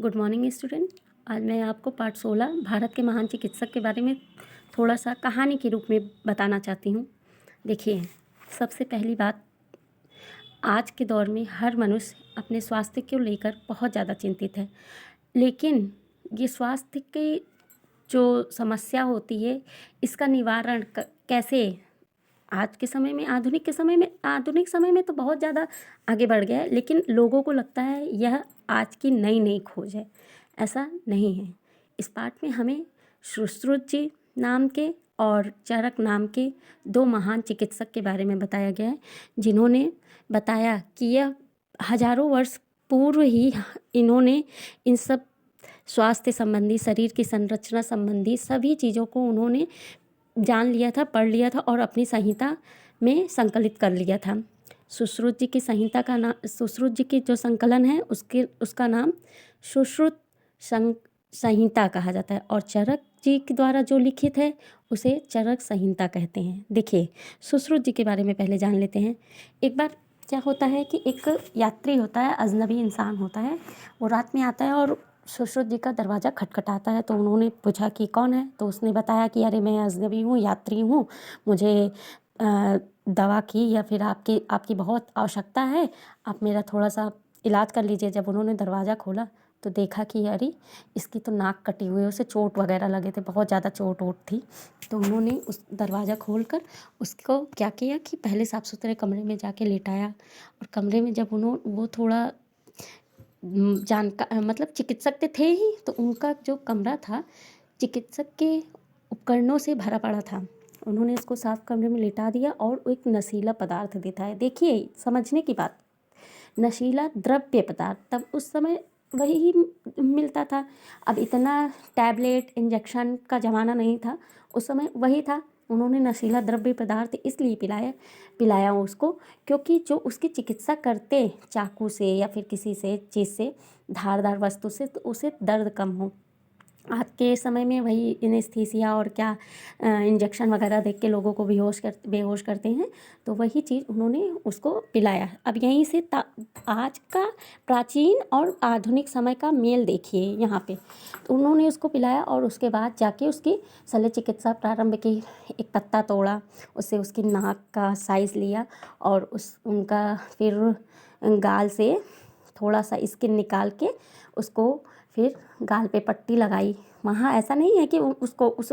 Good morning student. आज मैं आपको पार्ट 16 भारत के महान चिकित्सक के बारे में थोड़ा सा कहानी के रूप में बताना चाहती हूँ। देखिए, सबसे पहली बात, आज के दौर में हर मनुष्य अपने स्वास्थ्य को लेकर बहुत ज़्यादा चिंतित है, लेकिन ये स्वास्थ्य की जो समस्या होती है इसका निवारण कैसे आज के समय में, आधुनिक समय में तो बहुत ज़्यादा आगे बढ़ गया है, लेकिन लोगों को लगता है यह आज की नई खोज है। ऐसा नहीं है। इस पाठ में हमें सुश्रुत जी नाम के और चरक नाम के दो महान चिकित्सक के बारे में बताया गया है, जिन्होंने बताया कि यह हजारों वर्ष पूर्व ही इन्होंने इन सब स्वास्थ्य संबंधी, शरीर की संरचना संबंधी सभी चीज़ों को उन्होंने जान लिया था, पढ़ लिया था और अपनी संहिता में संकलित कर लिया था। सुश्रुत जी की संहिता का नाम, सुश्रुत जी की जो संकलन है उसका नाम सुश्रुत संहिता कहा जाता है और चरक जी के द्वारा जो लिखित है उसे चरक संहिता कहते हैं। देखिए, सुश्रुत जी के बारे में पहले जान लेते हैं। एक बार क्या होता है कि एक यात्री होता है, अजनबी इंसान होता है, वो रात में आता है और सुश्रुत जी का दरवाज़ा खटखटाता है। तो उन्होंने पूछा कि कौन है, तो उसने बताया कि अरे मैं अजनबी हूँ, यात्री हूँ, मुझे दवा की या फिर आपकी बहुत आवश्यकता है, आप मेरा थोड़ा सा इलाज कर लीजिए। जब उन्होंने दरवाज़ा खोला तो देखा कि अरे इसकी तो नाक कटी हुई है, उसे चोट वगैरह लगे थे, बहुत ज़्यादा चोट थी। तो उन्होंने उस दरवाज़ा खोलकर उसको क्या किया कि पहले साफ़ सुथरे कमरे में जाके लेटाया और कमरे में जब वो थोड़ा मतलब चिकित्सक तो थे ही, तो उनका जो कमरा था चिकित्सक के उपकरणों से भरा पड़ा था। उन्होंने इसको साफ कमरे में लिटा दिया और एक नशीला पदार्थ देता है। देखिए, समझने की बात, नशीला द्रव्य पदार्थ तब उस समय वही मिलता था। अब इतना टैबलेट इंजेक्शन का ज़माना नहीं था, उस समय वही था। उन्होंने नशीला द्रव्य पदार्थ इसलिए पिलाया उसको क्योंकि जो उसकी चिकित्सा करते चाकू से या फिर किसी से चीज़ से, धारदार वस्तु से, तो उसे दर्द कम हो। आज के समय में वही एनेस्थीसिया और क्या इंजेक्शन वगैरह देख के लोगों को बेहोश करते हैं, तो वही चीज़ उन्होंने उसको पिलाया। अब यहीं से आज का प्राचीन और आधुनिक समय का मेल देखिए यहाँ पे। तो उन्होंने उसको पिलाया और उसके बाद जाके उसकी शल्य चिकित्सा प्रारंभ की। एक पत्ता तोड़ा, उससे उसकी नाक का साइज़ लिया और उनका फिर गाल से थोड़ा सा स्किन निकाल के उसको फिर गाल पे पट्टी लगाई। वहाँ ऐसा नहीं है कि उसको उस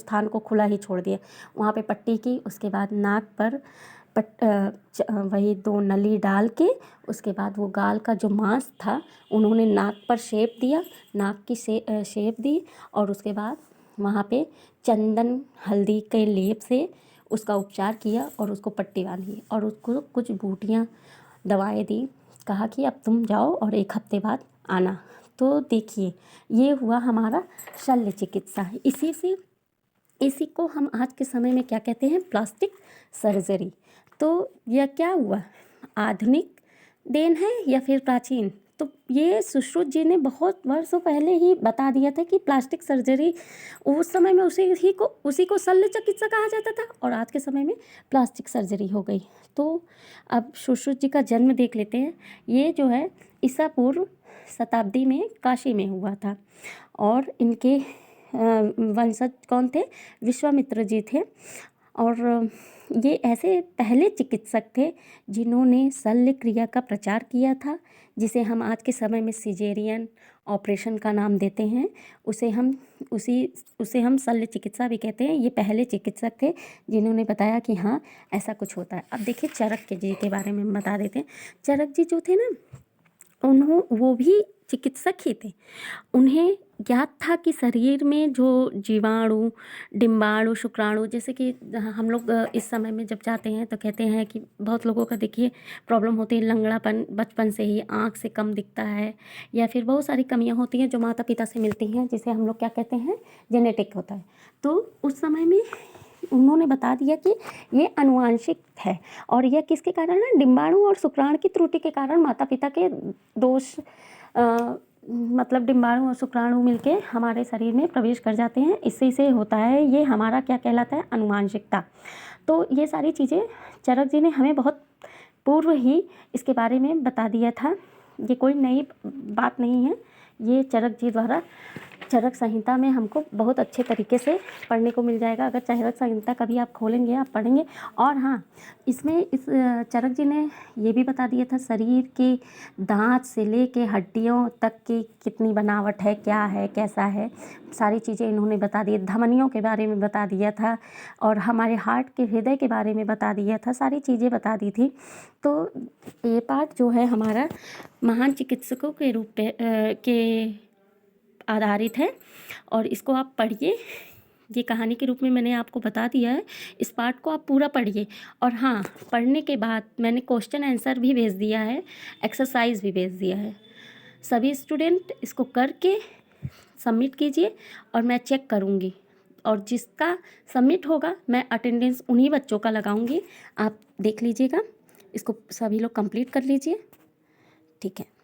स्थान को खुला ही छोड़ दिया, वहाँ पे पट्टी की। उसके बाद नाक पर वही 2 नली डाल के उसके बाद वो गाल का जो मांस था उन्होंने नाक पर शेप दिया, नाक की शेप दी और उसके बाद वहाँ पे चंदन हल्दी के लेप से उसका उपचार किया और उसको पट्टी बांधी और उसको कुछ बूटियाँ दवाएं दी। कहा कि अब तुम जाओ और 1 हफ्ते बाद आना। तो देखिए, ये हुआ हमारा शल्य चिकित्सा। इसी को हम आज के समय में क्या कहते हैं, प्लास्टिक सर्जरी। तो यह क्या हुआ, आधुनिक देन है या फिर प्राचीन? तो ये सुश्रुत जी ने बहुत वर्षों पहले ही बता दिया था कि प्लास्टिक सर्जरी, उस समय में उसी को शल्य चिकित्सा कहा जाता था और आज के समय में प्लास्टिक सर्जरी हो गई। तो अब सुश्रुत जी का जन्म देख लेते हैं। ये जो है ईसा पूर्व शताब्दी में काशी में हुआ था और इनके वंशज कौन थे, विश्वामित्र जी थे। और ये ऐसे पहले चिकित्सक थे जिन्होंने शल्य क्रिया का प्रचार किया था, जिसे हम आज के समय में सिजेरियन ऑपरेशन का नाम देते हैं। उसे हम शल्य चिकित्सा भी कहते हैं। ये पहले चिकित्सक थे जिन्होंने बताया कि हाँ ऐसा कुछ होता है। अब देखिए, चरक जी के बारे में बता देते हैं। चरक जी जो थे ना, वो भी चिकित्सक ही थे। उन्हें ज्ञात था कि शरीर में जो जीवाणु, डिम्बाणु, शुक्राणु, जैसे कि हम लोग इस समय में जब जाते हैं तो कहते हैं कि बहुत लोगों का देखिए प्रॉब्लम होती है, लंगड़ापन बचपन से ही, आँख से कम दिखता है या फिर बहुत सारी कमियां होती हैं जो माता पिता से मिलती हैं, जिसे हम लोग क्या कहते हैं, जेनेटिक होता है। तो उस समय में उन्होंने बता दिया कि ये आनुवांशिक है और यह किसके कारण है, डिम्बाणु और शुक्राणु की त्रुटि के कारण, माता पिता के दोष, मतलब डिम्बाणु और शुक्राणु मिलके हमारे शरीर में प्रवेश कर जाते हैं, इससे से होता है। ये हमारा क्या कहलाता है, आनुवांशिकता। तो ये सारी चीज़ें चरक जी ने हमें बहुत पूर्व ही इसके बारे में बता दिया था। ये कोई नई बात नहीं है, ये चरक जी द्वारा चरक संहिता में हमको बहुत अच्छे तरीके से पढ़ने को मिल जाएगा। अगर चरक संहिता कभी आप खोलेंगे, आप पढ़ेंगे। और हाँ, इसमें इस चरक जी ने ये भी बता दिया था शरीर के दांत से लेके हड्डियों तक की कितनी बनावट है, क्या है, कैसा है, सारी चीज़ें इन्होंने बता दी। धमनियों के बारे में बता दिया था और हमारे हार्ट के हृदय के बारे में बता दिया था, सारी चीज़ें बता दी थी। तो ये पाठ जो है हमारा महान चिकित्सकों के रूप पे के आधारित है और इसको आप पढ़िए। ये कहानी के रूप में मैंने आपको बता दिया है, इस पाठ को आप पूरा पढ़िए। और हाँ, पढ़ने के बाद मैंने क्वेश्चन आंसर भी भेज दिया है, एक्सरसाइज भी भेज दिया है। सभी स्टूडेंट इसको करके सबमिट कीजिए और मैं चेक करूँगी, और जिसका सबमिट होगा मैं अटेंडेंस उन्हीं बच्चों का लगाऊंगी। आप देख लीजिएगा, इसको सभी लोग कंप्लीट कर लीजिए। ठीक है।